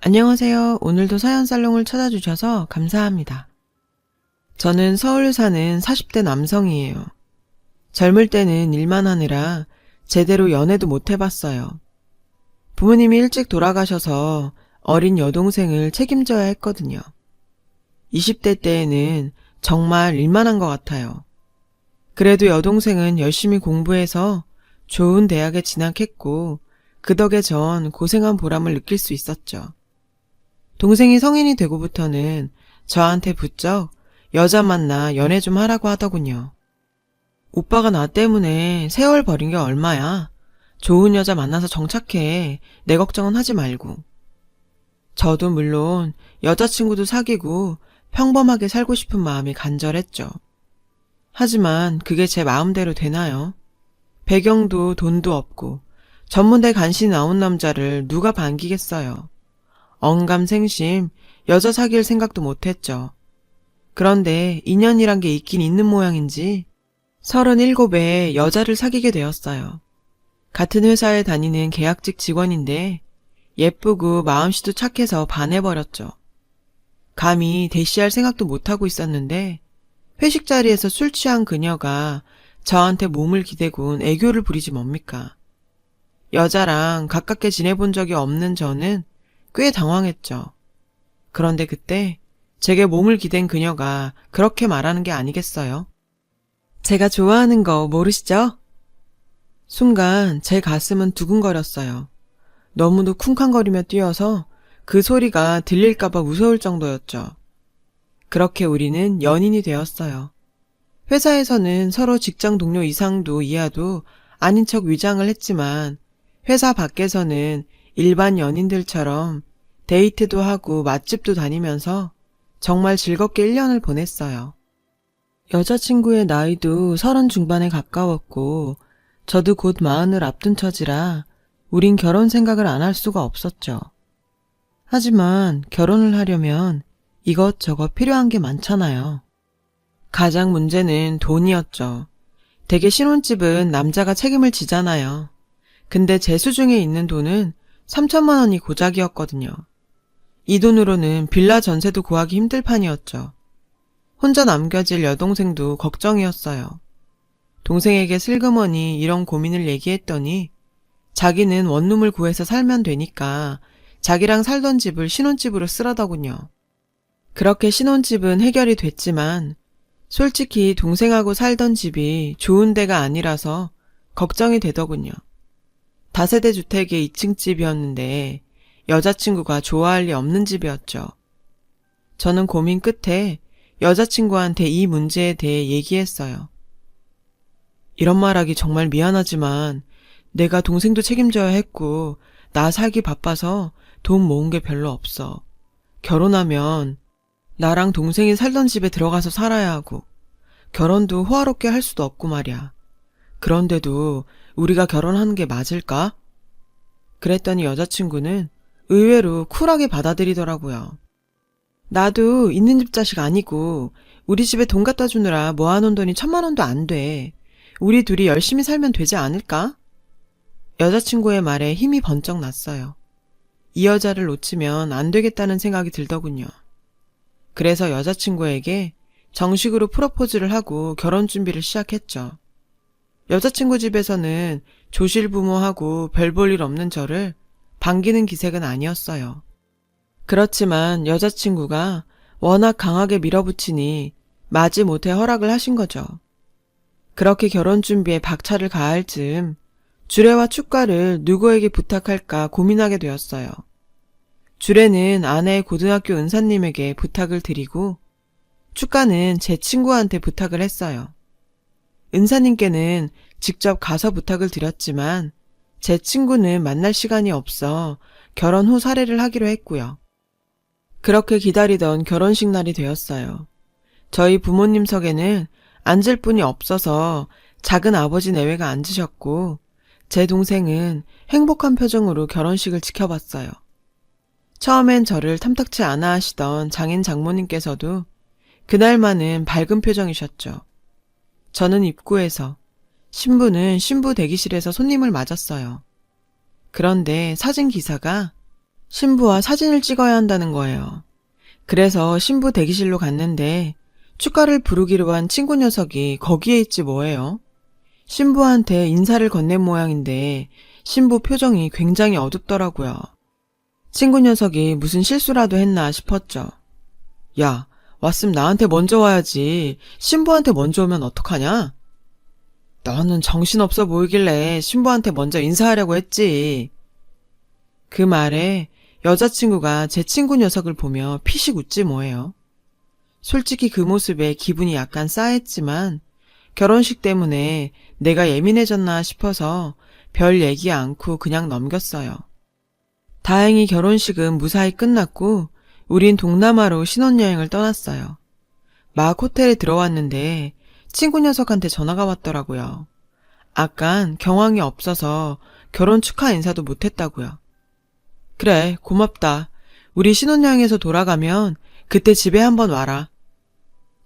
안녕하세요. 오늘도 사연살롱을 찾아주셔서 감사합니다. 저는 서울 사는 40대 남성이에요. 젊을 때는 일만 하느라 제대로 연애도 못 해봤어요. 부모님이 일찍 돌아가셔서 어린 여동생을 책임져야 했거든요. 20대 때에는 정말 일만 한 것 같아요. 그래도 여동생은 열심히 공부해서 좋은 대학에 진학했고 그 덕에 전 고생한 보람을 느낄 수 있었죠. 동생이 성인이 되고부터는 저한테 부쩍 여자 만나 연애 좀 하라고 하더군요. 오빠가 나 때문에 세월 버린 게 얼마야. 좋은 여자 만나서 정착해. 내 걱정은 하지 말고. 저도 물론 여자친구도 사귀고 평범하게 살고 싶은 마음이 간절했죠. 하지만 그게 제 마음대로 되나요? 배경도 돈도 없고 전문대 간신히 나온 남자를 누가 반기겠어요. 언감생심 여자 사귈 생각도 못했죠. 그런데 인연이란 게 있긴 있는 모양인지 37에 여자를 사귀게 되었어요. 같은 회사에 다니는 계약직 직원인데 예쁘고 마음씨도 착해서 반해버렸죠. 감히 대시할 생각도 못하고 있었는데 회식 자리에서 술 취한 그녀가 저한테 몸을 기대곤 애교를 부리지 뭡니까. 여자랑 가깝게 지내본 적이 없는 저는 꽤 당황했죠. 그런데 그때 제게 몸을 기댄 그녀가 그렇게 말하는 게 아니겠어요? 제가 좋아하는 거 모르시죠? 순간 제 가슴은 두근거렸어요. 너무도 쿵쾅거리며 뛰어서 그 소리가 들릴까봐 무서울 정도였죠. 그렇게 우리는 연인이 되었어요. 회사에서는 서로 직장 동료 이상도 이하도 아닌 척 위장을 했지만 회사 밖에서는 일반 연인들처럼 데이트도 하고 맛집도 다니면서 정말 즐겁게 1년을 보냈어요. 여자친구의 나이도 30 중반에 가까웠고 저도 곧 40을 앞둔 처지라 우린 결혼 생각을 안 할 수가 없었죠. 하지만 결혼을 하려면 이것저것 필요한 게 많잖아요. 가장 문제는 돈이었죠. 대개 신혼집은 남자가 책임을 지잖아요. 근데 제 수중에 있는 돈은 3천만 원이 고작이었거든요. 이 돈으로는 빌라 전세도 구하기 힘들 판이었죠. 혼자 남겨질 여동생도 걱정이었어요. 동생에게 슬그머니 이런 고민을 얘기했더니 자기는 원룸을 구해서 살면 되니까 자기랑 살던 집을 신혼집으로 쓰라더군요. 그렇게 신혼집은 해결이 됐지만 솔직히 동생하고 살던 집이 좋은 데가 아니라서 걱정이 되더군요. 다세대 주택의 2층 집이었는데 여자친구가 좋아할 리 없는 집이었죠. 저는 고민 끝에 여자친구한테 이 문제에 대해 얘기했어요. 이런 말하기 정말 미안하지만 내가 동생도 책임져야 했고 나 살기 바빠서 돈 모은 게 별로 없어. 결혼하면 나랑 동생이 살던 집에 들어가서 살아야 하고 결혼도 호화롭게 할 수도 없고 말이야. 그런데도 우리가 결혼하는 게 맞을까? 그랬더니 여자친구는 의외로 쿨하게 받아들이더라고요. 나도 있는 집 자식 아니고 우리 집에 돈 갖다 주느라 모아놓은 돈이 1,000만 원도 안 돼. 우리 둘이 열심히 살면 되지 않을까? 여자친구의 말에 힘이 번쩍 났어요. 이 여자를 놓치면 안 되겠다는 생각이 들더군요. 그래서 여자친구에게 정식으로 프로포즈를 하고 결혼 준비를 시작했죠. 여자친구 집에서는 조실부모하고 별 볼 일 없는 저를 반기는 기색은 아니었어요. 그렇지만 여자친구가 워낙 강하게 밀어붙이니 마지못해 허락을 하신 거죠. 그렇게 결혼 준비에 박차를 가할 즈음 주례와 축가를 누구에게 부탁할까 고민하게 되었어요. 주례는 아내의 고등학교 은사님에게 부탁을 드리고 축가는 제 친구한테 부탁을 했어요. 은사님께는 직접 가서 부탁을 드렸지만 제 친구는 만날 시간이 없어 결혼 후 사례를 하기로 했고요. 그렇게 기다리던 결혼식 날이 되었어요. 저희 부모님 석에는 앉을 분이 없어서 작은 아버지 내외가 앉으셨고 제 동생은 행복한 표정으로 결혼식을 지켜봤어요. 처음엔 저를 탐탁치 않아 하시던 장인 장모님께서도 그날만은 밝은 표정이셨죠. 저는 입구에서, 신부는 신부 대기실에서 손님을 맞았어요. 그런데 사진 기사가 신부와 사진을 찍어야 한다는 거예요. 그래서 신부 대기실로 갔는데 축가를 부르기로 한 친구 녀석이 거기에 있지 뭐예요. 신부한테 인사를 건넨 모양인데 신부 표정이 굉장히 어둡더라고요. 친구 녀석이 무슨 실수라도 했나 싶었죠. 야, 왔으면 나한테 먼저 와야지. 신부한테 먼저 오면 어떡하냐? 너는 정신없어 보이길래 신부한테 먼저 인사하려고 했지. 그 말에 여자친구가 제 친구 녀석을 보며 피식 웃지 뭐예요. 솔직히 그 모습에 기분이 약간 싸했지만 결혼식 때문에 내가 예민해졌나 싶어서 별 얘기 않고 그냥 넘겼어요. 다행히 결혼식은 무사히 끝났고 우린 동남아로 신혼여행을 떠났어요. 막 호텔에 들어왔는데 친구 녀석한테 전화가 왔더라고요. 아깐 경황이 없어서 결혼 축하 인사도 못했다고요. 그래, 고맙다. 우리 신혼여행에서 돌아가면 그때 집에 한번 와라.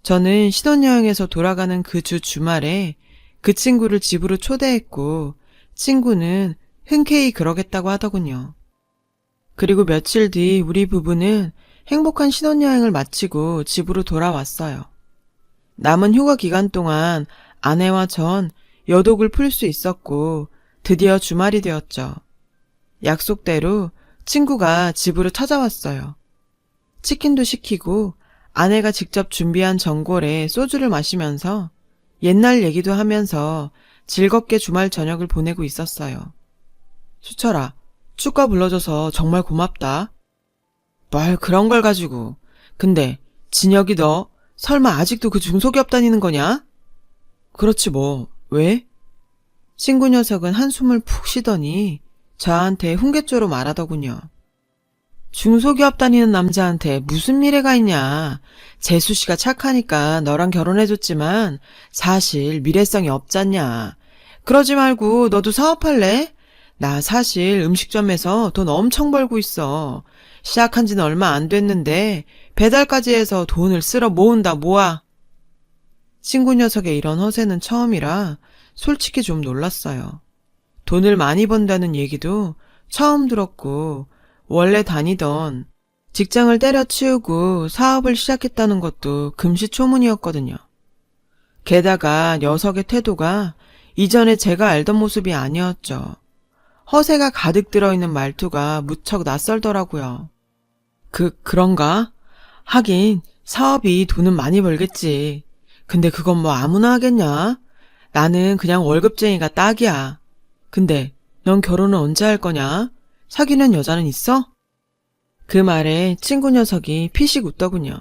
저는 신혼여행에서 돌아가는 그 주 주말에 그 친구를 집으로 초대했고 친구는 흔쾌히 그러겠다고 하더군요. 그리고 며칠 뒤 우리 부부는 행복한 신혼여행을 마치고 집으로 돌아왔어요. 남은 휴가 기간 동안 아내와 전 여독을 풀 수 있었고 드디어 주말이 되었죠. 약속대로 친구가 집으로 찾아왔어요. 치킨도 시키고 아내가 직접 준비한 전골에 소주를 마시면서 옛날 얘기도 하면서 즐겁게 주말 저녁을 보내고 있었어요. 수철아, 축가 불러줘서 정말 고맙다. 뭘 그런 걸 가지고. 근데 진혁이 너 설마 아직도 그 중소기업 다니는 거냐? 그렇지 뭐. 왜? 친구 녀석은 한숨을 푹 쉬더니 저한테 훈계조로 말하더군요. 중소기업 다니는 남자한테 무슨 미래가 있냐. 재수씨가 착하니까 너랑 결혼해줬지만 사실 미래성이 없잖냐. 그러지 말고 너도 사업할래? 나 사실 음식점에서 돈 엄청 벌고 있어. 시작한 지는 얼마 안 됐는데 배달까지 해서 돈을 쓸어 모은다 모아. 친구 녀석의 이런 허세는 처음이라 솔직히 좀 놀랐어요. 돈을 많이 번다는 얘기도 처음 들었고 원래 다니던 직장을 때려치우고 사업을 시작했다는 것도 금시초문이었거든요. 게다가 녀석의 태도가 이전에 제가 알던 모습이 아니었죠. 허세가 가득 들어있는 말투가 무척 낯설더라고요. 그런가? 하긴 사업이 돈은 많이 벌겠지. 근데 그건 뭐 아무나 하겠냐? 나는 그냥 월급쟁이가 딱이야. 근데 넌 결혼은 언제 할 거냐? 사귀는 여자는 있어? 그 말에 친구 녀석이 피식 웃더군요.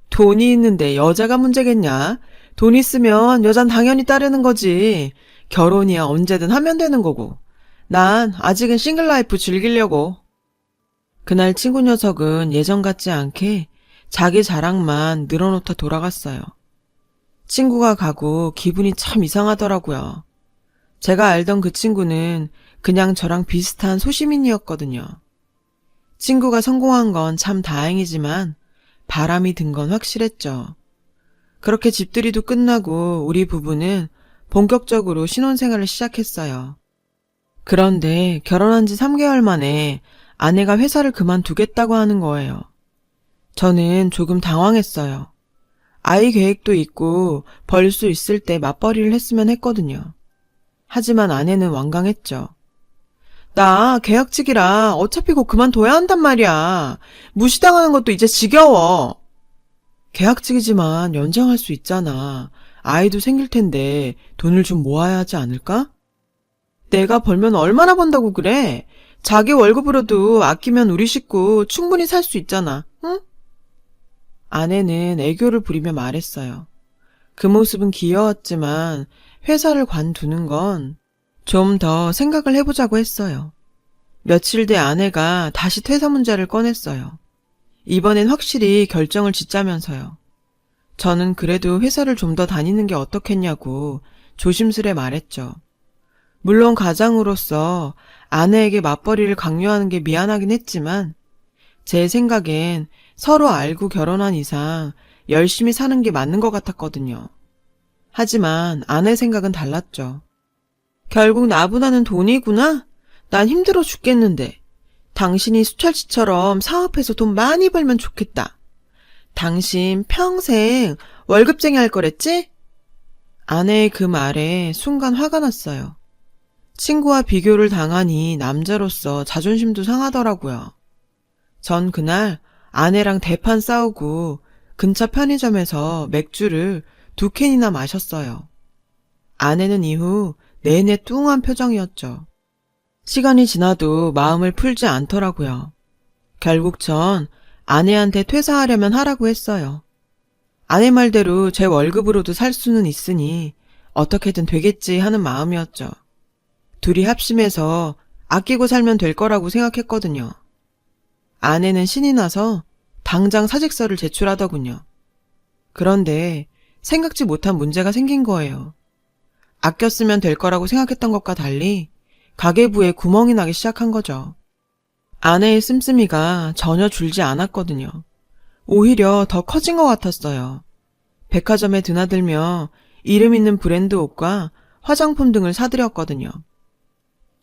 돈이 있는데 여자가 문제겠냐? 돈 있으면 여잔 당연히 따르는 거지. 결혼이야 언제든 하면 되는 거고. 난 아직은 싱글 라이프 즐기려고. 그날 친구 녀석은 예전 같지 않게 자기 자랑만 늘어놓다 돌아갔어요. 친구가 가고 기분이 참 이상하더라고요. 제가 알던 그 친구는 그냥 저랑 비슷한 소시민이었거든요. 친구가 성공한 건 참 다행이지만 바람이 든 건 확실했죠. 그렇게 집들이도 끝나고 우리 부부는 본격적으로 신혼생활을 시작했어요. 그런데 결혼한 지 3개월 만에 아내가 회사를 그만두겠다고 하는 거예요. 저는 조금 당황했어요. 아이 계획도 있고 벌 수 있을 때 맞벌이를 했으면 했거든요. 하지만 아내는 완강했죠. 나 계약직이라 어차피 곧 그만둬야 한단 말이야. 무시당하는 것도 이제 지겨워. 계약직이지만 연장할 수 있잖아. 아이도 생길 텐데 돈을 좀 모아야 하지 않을까? 내가 벌면 얼마나 번다고 그래? 자기 월급으로도 아끼면 우리 식구 충분히 살 수 있잖아. 응? 아내는 애교를 부리며 말했어요. 그 모습은 귀여웠지만 회사를 관두는 건 좀 더 생각을 해보자고 했어요. 며칠 뒤 아내가 다시 퇴사 문제를 꺼냈어요. 이번엔 확실히 결정을 짓자면서요. 저는 그래도 회사를 좀 더 다니는 게 어떻겠냐고 조심스레 말했죠. 물론 가장으로서 아내에게 맞벌이를 강요하는 게 미안하긴 했지만 제 생각엔 서로 알고 결혼한 이상 열심히 사는 게 맞는 것 같았거든요. 하지만 아내 생각은 달랐죠. 결국 나보다는 돈이구나? 난 힘들어 죽겠는데. 당신이 수철씨처럼 사업해서 돈 많이 벌면 좋겠다. 당신 평생 월급쟁이 할 거랬지? 아내의 그 말에 순간 화가 났어요. 친구와 비교를 당하니 남자로서 자존심도 상하더라고요. 전 그날 아내랑 대판 싸우고 근처 편의점에서 맥주를 2캔이나 마셨어요. 아내는 이후 내내 뚱한 표정이었죠. 시간이 지나도 마음을 풀지 않더라고요. 결국 전 아내한테 퇴사하려면 하라고 했어요. 아내 말대로 제 월급으로도 살 수는 있으니 어떻게든 되겠지 하는 마음이었죠. 둘이 합심해서 아끼고 살면 될 거라고 생각했거든요. 아내는 신이 나서 당장 사직서를 제출하더군요. 그런데 생각지 못한 문제가 생긴 거예요. 아껴 쓰면 될 거라고 생각했던 것과 달리 가계부에 구멍이 나기 시작한 거죠. 아내의 씀씀이가 전혀 줄지 않았거든요. 오히려 더 커진 것 같았어요. 백화점에 드나들며 이름 있는 브랜드 옷과 화장품 등을 사들였거든요.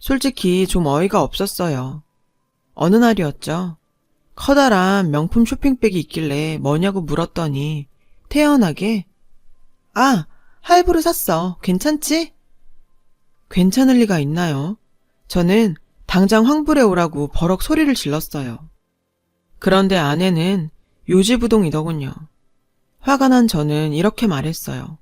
솔직히 좀 어이가 없었어요. 어느 날이었죠. 커다란 명품 쇼핑백이 있길래 뭐냐고 물었더니 태연하게 아, 할부로 샀어. 괜찮지? 괜찮을 리가 있나요? 저는 당장 환불해 오라고 버럭 소리를 질렀어요. 그런데 아내는 요지부동이더군요. 화가 난 저는 이렇게 말했어요.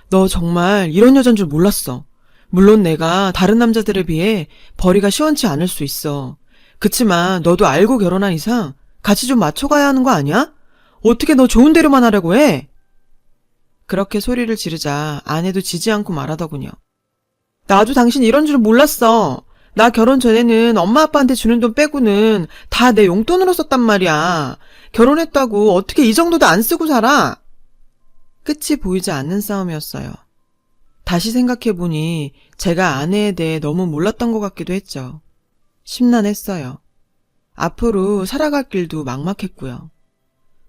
너 정말 이런 여잔 줄 몰랐어. 물론 내가 다른 남자들에 비해 벌이가 시원치 않을 수 있어. 그치만 너도 알고 결혼한 이상 같이 좀 맞춰가야 하는 거 아니야? 어떻게 너 좋은 대로만 하려고 해? 그렇게 소리를 지르자 아내도 지지 않고 말하더군요. 나도 당신 이런 줄 몰랐어. 나 결혼 전에는 엄마 아빠한테 주는 돈 빼고는 다 내 용돈으로 썼단 말이야. 결혼했다고 어떻게 이 정도도 안 쓰고 살아? 끝이 보이지 않는 싸움이었어요. 다시 생각해보니 제가 아내에 대해 너무 몰랐던 것 같기도 했죠. 심란했어요. 앞으로 살아갈 길도 막막했고요.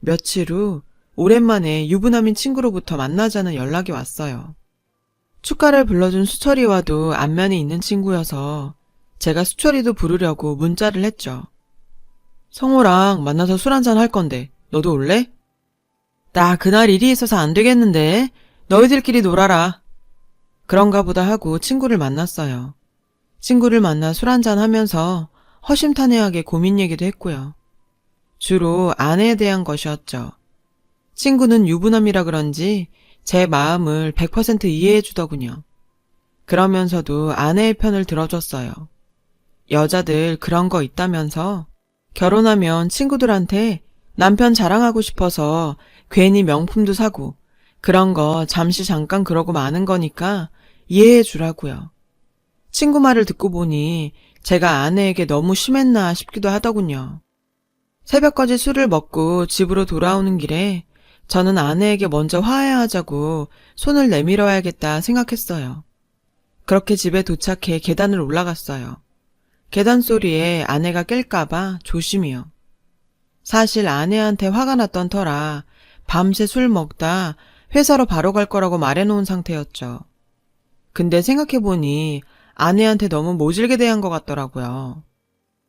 며칠 후 오랜만에 유부남인 친구로부터 만나자는 연락이 왔어요. 축가를 불러준 수철이와도 안면이 있는 친구여서 제가 수철이도 부르려고 문자를 했죠. 성호랑 만나서 술 한잔 할 건데 너도 올래? 나 그날 일이 있어서 안 되겠는데 너희들끼리 놀아라. 그런가 보다 하고 친구를 만났어요. 친구를 만나 술 한잔 하면서 허심탄회하게 고민 얘기도 했고요. 주로 아내에 대한 것이었죠. 친구는 유부남이라 그런지 제 마음을 100% 이해해 주더군요. 그러면서도 아내의 편을 들어줬어요. 여자들 그런 거 있다면서 결혼하면 친구들한테 남편 자랑하고 싶어서 괜히 명품도 사고 그런 거 잠시 잠깐 그러고 마는 거니까 이해해 주라고요. 친구 말을 듣고 보니 제가 아내에게 너무 심했나 싶기도 하더군요. 새벽까지 술을 먹고 집으로 돌아오는 길에 저는 아내에게 먼저 화해하자고 손을 내밀어야겠다 생각했어요. 그렇게 집에 도착해 계단을 올라갔어요. 계단 소리에 아내가 깰까봐 조심히요. 사실 아내한테 화가 났던 터라 밤새 술 먹다 회사로 바로 갈 거라고 말해놓은 상태였죠. 근데 생각해보니 아내한테 너무 모질게 대한 것 같더라고요.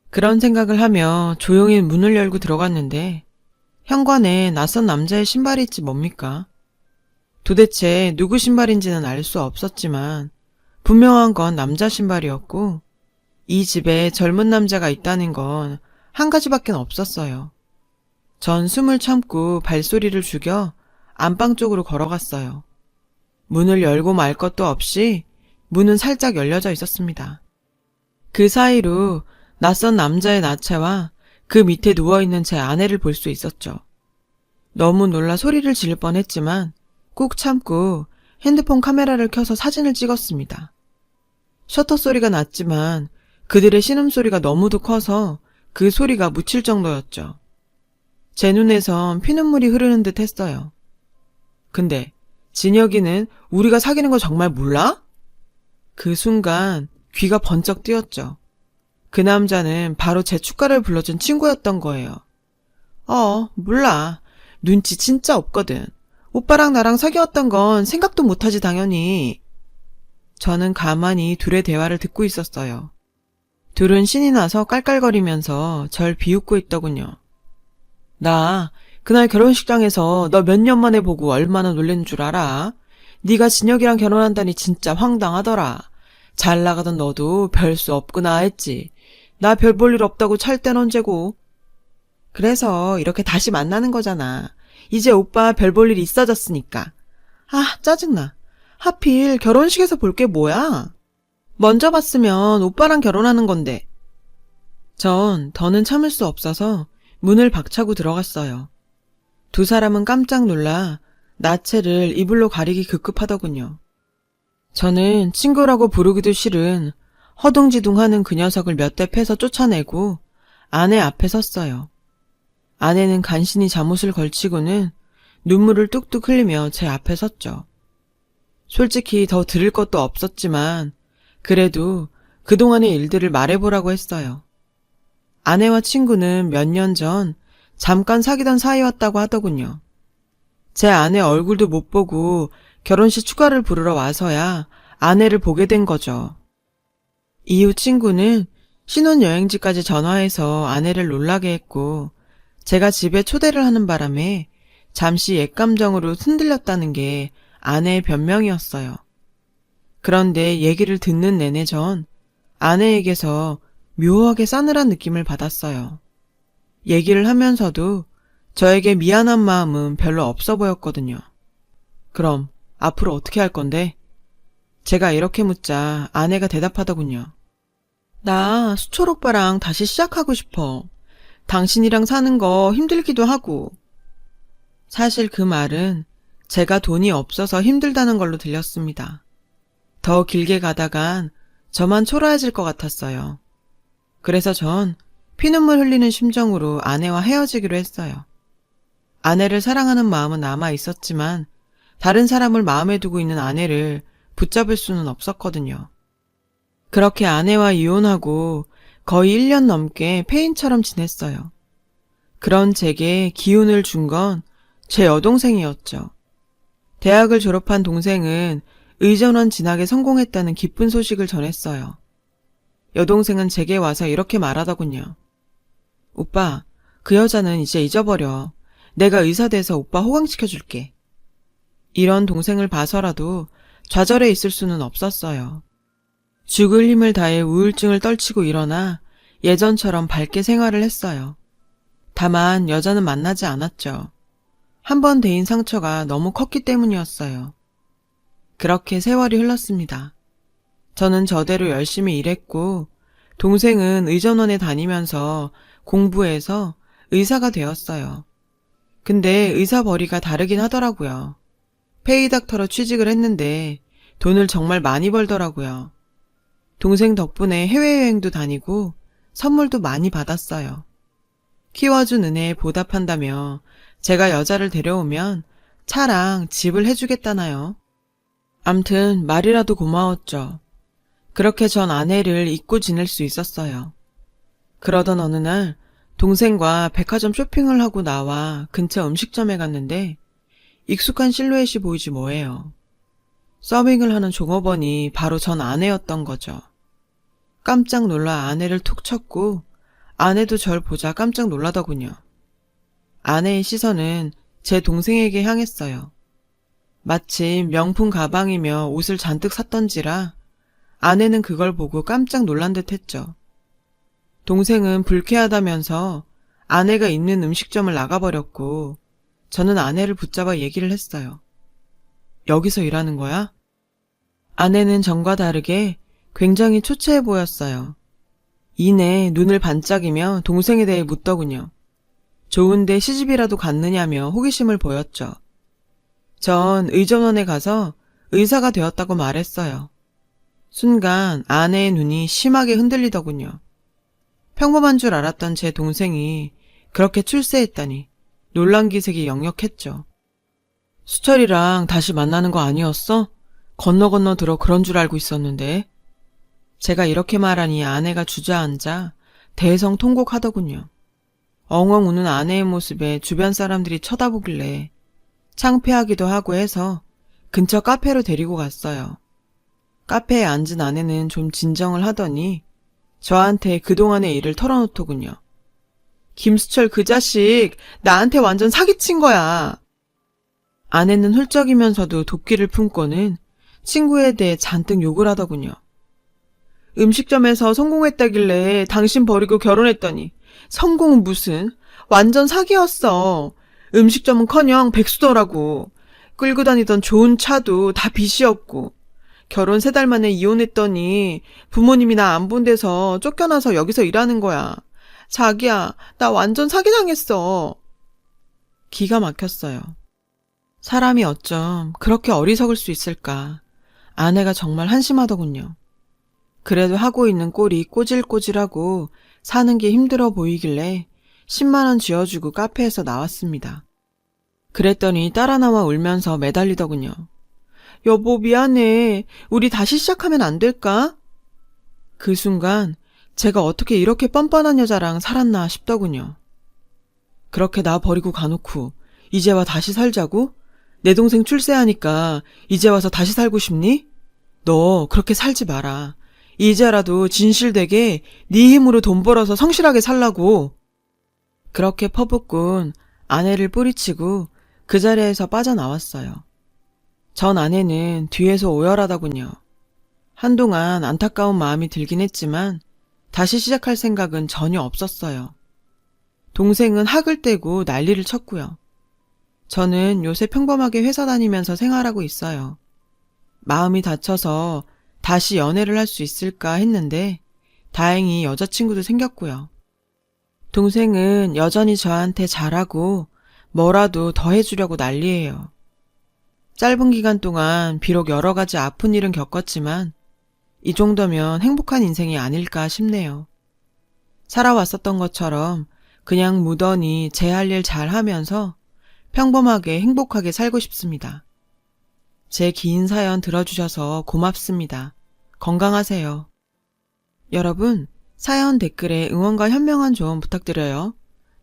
그런 생각을 하며 조용히 문을 열고 들어갔는데 현관에 낯선 남자의 신발이 있지 뭡니까? 도대체 누구 신발인지는 알 수 없었지만 분명한 건 남자 신발이었고 이 집에 젊은 남자가 있다는 건 한 가지밖에 없었어요. 전 숨을 참고 발소리를 죽여 안방 쪽으로 걸어갔어요. 문을 열고 말 것도 없이 문은 살짝 열려져 있었습니다. 그 사이로 낯선 남자의 나체와 그 밑에 누워있는 제 아내를 볼 수 있었죠. 너무 놀라 소리를 지를 뻔했지만 꾹 참고 핸드폰 카메라를 켜서 사진을 찍었습니다. 셔터 소리가 났지만 그들의 신음소리가 너무도 커서 그 소리가 묻힐 정도였죠. 제 눈에선 피눈물이 흐르는 듯 했어요. 근데 진혁이는 우리가 사귀는 거 정말 몰라? 그 순간 귀가 번쩍 뜨였죠. 그 남자는 바로 제 축가를 불러준 친구였던 거예요. 몰라. 눈치 진짜 없거든. 오빠랑 나랑 사귀었던 건 생각도 못하지 당연히. 저는 가만히 둘의 대화를 듣고 있었어요. 둘은 신이 나서 깔깔거리면서 절 비웃고 있더군요. 나 그날 결혼식장에서 너 몇 년 만에 보고 얼마나 놀란 줄 알아? 네가 진혁이랑 결혼한다니 진짜 황당하더라. 잘 나가던 너도 별 수 없구나 했지. 나 별 볼 일 없다고 찰 땐 언제고. 그래서 이렇게 다시 만나는 거잖아. 이제 오빠 별 볼 일 있어졌으니까. 아, 짜증나. 하필 결혼식에서 볼 게 뭐야? 먼저 봤으면 오빠랑 결혼하는 건데. 전 더는 참을 수 없어서 문을 박차고 들어갔어요. 두 사람은 깜짝 놀라 나체를 이불로 가리기 급급하더군요. 저는 친구라고 부르기도 싫은 허둥지둥하는 그 녀석을 몇 대 패서 쫓아내고 아내 앞에 섰어요. 아내는 간신히 잠옷을 걸치고는 눈물을 뚝뚝 흘리며 제 앞에 섰죠. 솔직히 더 들을 것도 없었지만 그래도 그동안의 일들을 말해보라고 했어요. 아내와 친구는 몇 년 전 잠깐 사귀던 사이였다고 하더군요. 제 아내 얼굴도 못 보고 결혼식 축가를 부르러 와서야 아내를 보게 된 거죠. 이후 친구는 신혼여행지까지 전화해서 아내를 놀라게 했고 제가 집에 초대를 하는 바람에 잠시 옛감정으로 흔들렸다는 게 아내의 변명이었어요. 그런데 얘기를 듣는 내내 전 아내에게서 묘하게 싸늘한 느낌을 받았어요. 얘기를 하면서도 저에게 미안한 마음은 별로 없어 보였거든요. 그럼 앞으로 어떻게 할 건데? 제가 이렇게 묻자 아내가 대답하더군요. 나 수철 오빠랑 다시 시작하고 싶어. 당신이랑 사는 거 힘들기도 하고. 사실 그 말은 제가 돈이 없어서 힘들다는 걸로 들렸습니다. 더 길게 가다간 저만 초라해질 것 같았어요. 그래서 전 피눈물 흘리는 심정으로 아내와 헤어지기로 했어요. 아내를 사랑하는 마음은 남아 있었지만 다른 사람을 마음에 두고 있는 아내를 붙잡을 수는 없었거든요. 그렇게 아내와 이혼하고 거의 1년 넘게 폐인처럼 지냈어요. 그런 제게 기운을 준 건 제 여동생이었죠. 대학을 졸업한 동생은 의전원 진학에 성공했다는 기쁜 소식을 전했어요. 여동생은 제게 와서 이렇게 말하더군요. 오빠, 그 여자는 이제 잊어버려. 내가 의사 돼서 오빠 호강시켜줄게. 이런 동생을 봐서라도 좌절해 있을 수는 없었어요. 죽을 힘을 다해 우울증을 떨치고 일어나 예전처럼 밝게 생활을 했어요. 다만 여자는 만나지 않았죠. 한 번 데인 상처가 너무 컸기 때문이었어요. 그렇게 세월이 흘렀습니다. 저는 저대로 열심히 일했고 동생은 의전원에 다니면서 공부해서 의사가 되었어요. 근데 의사 벌이가 다르긴 하더라고요. 페이닥터로 취직을 했는데 돈을 정말 많이 벌더라고요. 동생 덕분에 해외여행도 다니고 선물도 많이 받았어요. 키워준 은혜에 보답한다며 제가 여자를 데려오면 차랑 집을 해주겠다나요. 암튼 말이라도 고마웠죠. 그렇게 전 아내를 잊고 지낼 수 있었어요. 그러던 어느 날 동생과 백화점 쇼핑을 하고 나와 근처 음식점에 갔는데 익숙한 실루엣이 보이지 뭐예요. 서빙을 하는 종업원이 바로 전 아내였던 거죠. 깜짝 놀라 아내를 툭 쳤고 아내도 절 보자 깜짝 놀라더군요. 아내의 시선은 제 동생에게 향했어요. 마침 명품 가방이며 옷을 잔뜩 샀던지라 아내는 그걸 보고 깜짝 놀란 듯 했죠. 동생은 불쾌하다면서 아내가 있는 음식점을 나가버렸고 저는 아내를 붙잡아 얘기를 했어요. 여기서 일하는 거야? 아내는 전과 다르게 굉장히 초췌해 보였어요. 이내 눈을 반짝이며 동생에 대해 묻더군요. 좋은데 시집이라도 갔느냐며 호기심을 보였죠. 전 의전원에 가서 의사가 되었다고 말했어요. 순간 아내의 눈이 심하게 흔들리더군요. 평범한 줄 알았던 제 동생이 그렇게 출세했다니 놀란 기색이 역력했죠. 수철이랑 다시 만나는 거 아니었어? 건너 들어 그런 줄 알고 있었는데. 제가 이렇게 말하니 아내가 주저앉아 대성통곡하더군요. 엉엉 우는 아내의 모습에 주변 사람들이 쳐다보길래 창피하기도 하고 해서 근처 카페로 데리고 갔어요. 카페에 앉은 아내는 좀 진정을 하더니 저한테 그동안의 일을 털어놓더군요. 김수철 그 자식 나한테 완전 사기친 거야. 아내는 훌쩍이면서도 도끼를 품고는 친구에 대해 잔뜩 욕을 하더군요. 음식점에서 성공했다길래 당신 버리고 결혼했더니 성공은 무슨 완전 사기였어. 음식점은커녕 백수더라고. 끌고 다니던 좋은 차도 다 빚이었고 결혼 3달 만에 이혼했더니 부모님이 나 안 본 데서 쫓겨나서 여기서 일하는 거야. 자기야, 나 완전 사기당했어. 기가 막혔어요. 사람이 어쩜 그렇게 어리석을 수 있을까. 아내가 정말 한심하더군요. 그래도 하고 있는 꼴이 꼬질꼬질하고 사는 게 힘들어 보이길래 10만 원 쥐어주고 카페에서 나왔습니다. 그랬더니 따라 나와 울면서 매달리더군요. 여보 미안해. 우리 다시 시작하면 안 될까? 그 순간 제가 어떻게 이렇게 뻔뻔한 여자랑 살았나 싶더군요. 그렇게 나 버리고 가놓고 이제 와 다시 살자고? 내 동생 출세하니까 이제 와서 다시 살고 싶니? 너 그렇게 살지 마라. 이제라도 진실되게 네 힘으로 돈 벌어서 성실하게 살라고. 그렇게 퍼붓곤 아내를 뿌리치고 그 자리에서 빠져나왔어요. 전 아내는 뒤에서 오열하더군요. 한동안 안타까운 마음이 들긴 했지만 다시 시작할 생각은 전혀 없었어요. 동생은 학을 떼고 난리를 쳤고요. 저는 요새 평범하게 회사 다니면서 생활하고 있어요. 마음이 다쳐서 다시 연애를 할 수 있을까 했는데 다행히 여자친구도 생겼고요. 동생은 여전히 저한테 잘하고 뭐라도 더 해주려고 난리예요. 짧은 기간 동안 비록 여러 가지 아픈 일은 겪었지만 이 정도면 행복한 인생이 아닐까 싶네요. 살아왔었던 것처럼 그냥 무던히 제 할 일 잘 하면서 평범하게 행복하게 살고 싶습니다. 제 긴 사연 들어주셔서 고맙습니다. 건강하세요. 여러분, 사연 댓글에 응원과 현명한 조언 부탁드려요.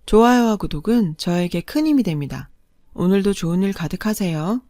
좋아요와 구독은 저에게 큰 힘이 됩니다. 오늘도 좋은 일 가득하세요.